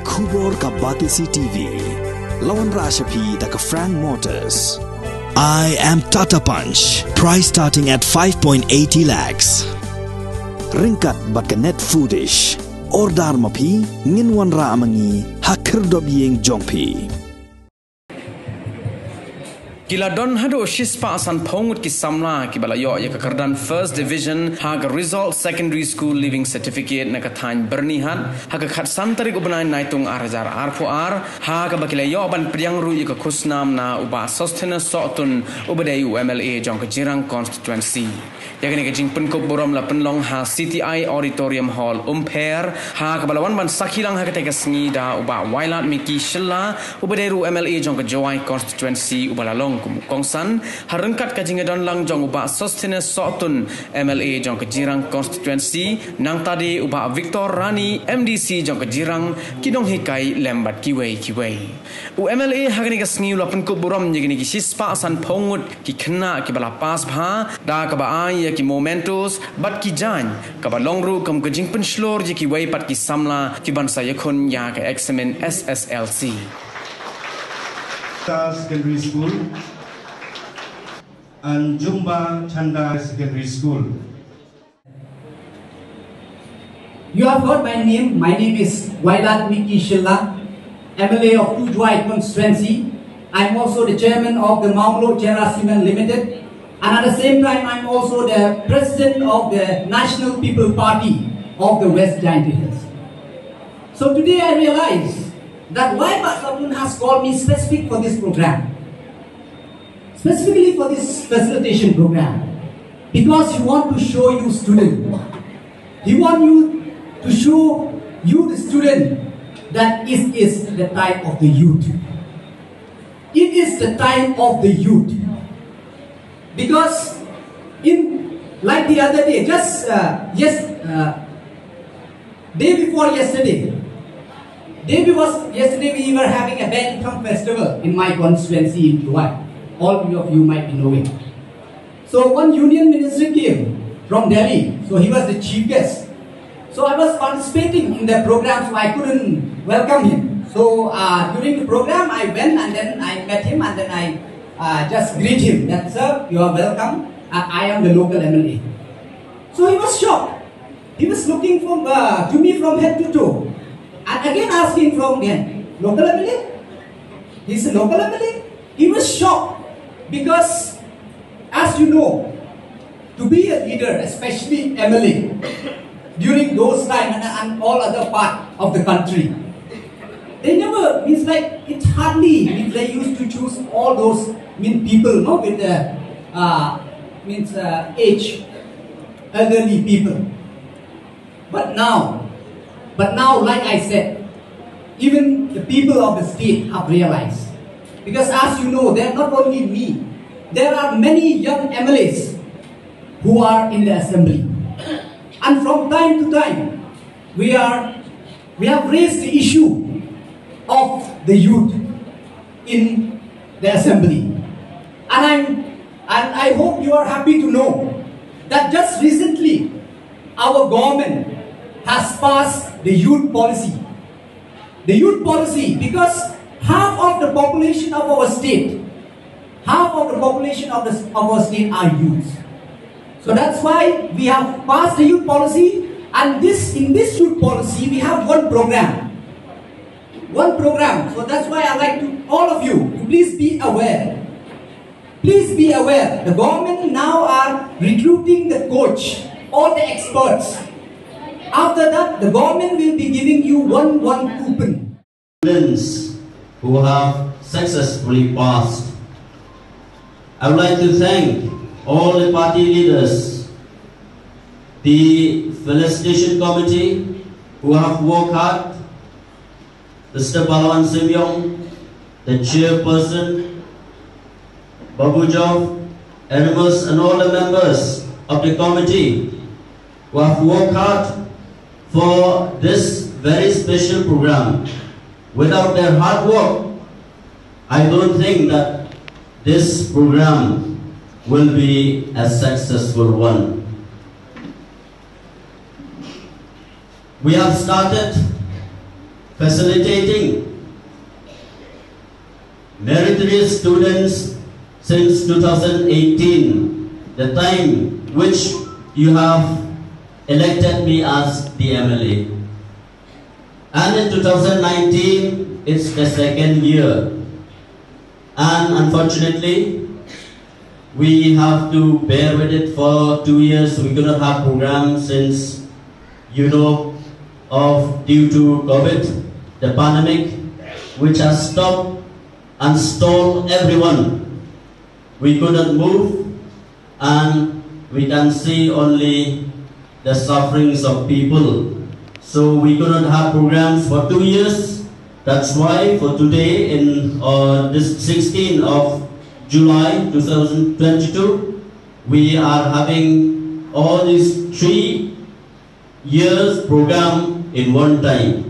Kubor ka Batisi TV, Lawan Rashapi da ka Frank Motors. I am Tata Punch, price starting at 5.80 lakhs. Ringkat bat ka net foodish, ordar mapi, nginwan ra amangi, hakir dobyeng jongpi. Kila don hado shispa asan pongut ki Samla ki balayo ya kakardan first division haga result secondary school living certificate na katany bernihan haga khat santarik ubnay naitung arajar arpo ar haga bakilayo ban priang ru ya kusnam na uba sustenance sotun ubadai UMLA jong kajirang constituency ya gani kajing Pynkup Burom la penlong ha CTI auditorium hall umper haga balawan ban sakilang haga tega sngi da uba wailat miki Shah ubadai UMLA jong kajawai constituency ubalalong Kongsan harengkat kajingadon lang jong uba sustenance sotun MLA jong kejirang constituency nang tadi uba Victor Rani MDC jong kejirang kidong hikai lembat kiwei u MLA hagani kasngi ula Pynkup Burom jegini ki sispa asan pongut ki kena ki bala pas bha da ka ba ai ki momentos bat ki jan ka ba longru kam kajing penslor je ki wei pat ki Samla ki bansa yakun ya ka examen Sslc Secondary School and Jumba Chanda Secondary School. You have heard my name. My name is Wailat Miki Shilla, MLA of Tujwai constituency. I'm also the chairman of the Mamlo Chera Cement Limited, and at the same time I'm also the president of the National People Party of the West Giant Hills. So today I realize that why Bakapun has called me specific for this program. Specifically for this facilitation program. Because he want to show you student. He want you to show you the student that it is the time of the youth. It is the time of the youth. Because like the other day, day before yesterday, yesterday we were having a Pynkup festival in my constituency in July. All of you might be knowing. So one union minister came from Delhi. So he was the chief guest. So I was participating in the program, so I couldn't welcome him. So during the program I went and then I met him and then I just greet him that, sir, you are welcome. I am the local MLA. So he was shocked. He was looking to me from head to toe. And again asking from again, local MLA? He's a local MLA? He was shocked because, as you know, to be a leader, especially MLA, during those times and all other part of the country, they never, it's hardly, they used to choose all those people, no, with the, age, elderly people. But now, like I said, even the people of the state have realized. Because as you know, there are not only me, there are many young MLAs who are in the assembly. And from time to time, we have raised the issue of the youth in the assembly. And I hope you are happy to know that just recently, our government has passed the youth policy. The youth policy, because half of the population of our state, are youth. So that's why we have passed the youth policy, and in this youth policy we have one program. So that's why I like to all of you to please be aware. Please be aware. The government now are recruiting the coach, all the experts. After that, the government will be giving you one coupon. Students who have successfully passed, I would like to thank all the party leaders, the felicitation committee who have worked hard, Mr. Balawan Simyong, the chairperson, Babu Jov, animals, and all the members of the committee who have worked hard for this very special program. Without their hard work, I don't think that this program will be a successful one. We have started facilitating meritorious students since 2018, the time which you have elected me as the MLA. And in 2019, it's the second year. And unfortunately, we have to bear with it for 2 years. We could not have programs since, due to COVID, the pandemic, which has stopped and stalled everyone. We could not move, and we can see only the sufferings of people. So we could not have programs for 2 years. That's why for today, in this 16th of July 2022, we are having all these 3 years program in one time.